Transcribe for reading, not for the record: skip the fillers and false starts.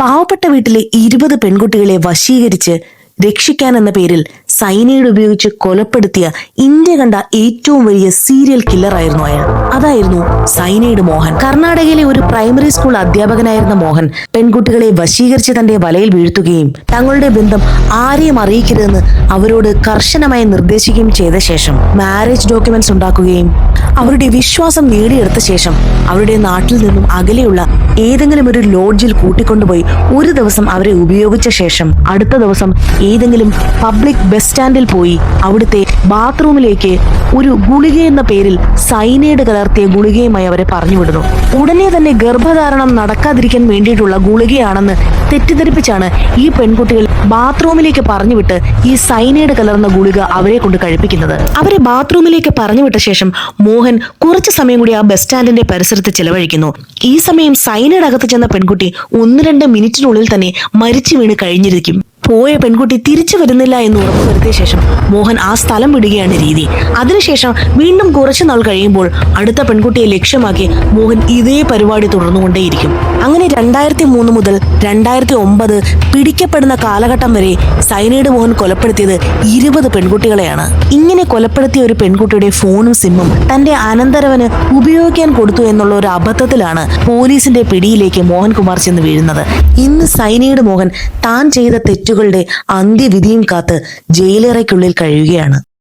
പാവപ്പെട്ട വീട്ടിലെ 20 പെൺകുട്ടികളെ വശീകരിച്ച് രക്ഷിക്കാൻ എന്ന പേരിൽ സൈനൈഡ് ഉപയോഗിച്ച് കൊലപ്പെടുത്തിയ ഇന്ത്യ കണ്ട ഏറ്റവും വലിയ സീരിയൽ കില്ലറായിരുന്നു അയാൾ. അതായിരുന്നു സൈനൈഡ് മോഹൻ. കർണാടകയിലെ ഒരു പ്രൈമറി സ്കൂൾ അധ്യാപകനായിരുന്ന മോഹൻ പെൺകുട്ടികളെ വശീകരിച്ച് തന്റെ വലയിൽ വീഴ്ത്തുകയും തങ്ങളുടെ ബന്ധം ആരെയും അറിയിക്കരുതെന്ന് അവരോട് കർശനമായി നിർദ്ദേശിക്കുകയും ചെയ്ത ശേഷം മാരേജ് ഡോക്യുമെന്റ്സ് ഉണ്ടാക്കുകയും അവരുടെ വിശ്വാസം നേടിയെടുത്ത ശേഷം അവരുടെ നാട്ടിൽ നിന്നും അകലെയുള്ള ഏതെങ്കിലും ഒരു ലോഡ്ജിൽ കൂട്ടിക്കൊണ്ടുപോയി ഒരു ദിവസം അവരെ ഉപയോഗിച്ച ശേഷം അടുത്ത ദിവസം ഏതെങ്കിലും പബ്ലിക് ബസ് സ്റ്റാൻഡിൽ പോയി അവിടുത്തെ ബാത്റൂമിലേക്ക് ഒരു ഗുളിക എന്ന പേരിൽ സൈനൈഡ് കലർത്തിയ ഗുളികയുമായി അവരെ പറഞ്ഞുവിടുന്നു. ഉടനെ തന്നെ ഗർഭധാരണം നടക്കാതിരിക്കാൻ വേണ്ടിയിട്ടുള്ള ഗുളികയാണെന്ന് തെറ്റിദ്ധരിപ്പിച്ചാണ് ഈ പെൺകുട്ടികൾ ബാത്റൂമിലേക്ക് പറഞ്ഞുവിട്ട് ഈ സൈനൈഡ് കലർന്ന ഗുളിക അവരെ കൊണ്ട് കഴിപ്പിക്കുന്നത്. അവരെ ബാത്റൂമിലേക്ക് പറഞ്ഞുവിട്ട ശേഷം മോഹൻ കുറച്ചു സമയം കൂടി ആ ബസ് സ്റ്റാൻഡിന്റെ പരിസരത്ത് ചെലവഴിക്കുന്നു. ഈ സമയം സൈനൈഡ് അകത്ത് ചെന്ന പെൺകുട്ടി 1-2 മിനിറ്റിനുള്ളിൽ തന്നെ മരിച്ചു വീണ് കഴിഞ്ഞിരിക്കും. പോയ പെൺകുട്ടി തിരിച്ചു വരുന്നില്ല എന്ന് ഉറപ്പുവരുത്തിയ ശേഷം മോഹൻ ആ സ്ഥലം വിടുകയാണ് രീതി. അതിനുശേഷം വീണ്ടും കുറച്ചു നാൾ കഴിയുമ്പോൾ അടുത്ത പെൺകുട്ടിയെ ലക്ഷ്യമാക്കി മോഹൻ ഇതേ പരിപാടി തുടർന്നുകൊണ്ടേയിരിക്കും. അങ്ങനെ 2003 മുതൽ 2009 പിടിക്കപ്പെടുന്ന കാലഘട്ടം വരെ സൈനൈഡ് മോഹൻ കൊലപ്പെടുത്തിയത് 20 പെൺകുട്ടികളെയാണ്. ഇങ്ങനെ കൊലപ്പെടുത്തിയ ഒരു പെൺകുട്ടിയുടെ ഫോണും സിമ്മും തന്റെ അനന്തരവന് ഉപയോഗിക്കാൻ കൊടുത്തു എന്നുള്ള ഒരു അബദ്ധത്തിലാണ് പോലീസിന്റെ പിടിയിലേക്ക് മോഹൻകുമാർ ചെന്ന് വീഴുന്നത്. ഇന്ന് സൈനൈഡ് മോഹൻ താൻ ചെയ്ത തെറ്റുകളുടെ അന്ത്യവിധിയും കാത്ത് ജയിലറയ്ക്കുള്ളിൽ കഴിയുകയാണ്.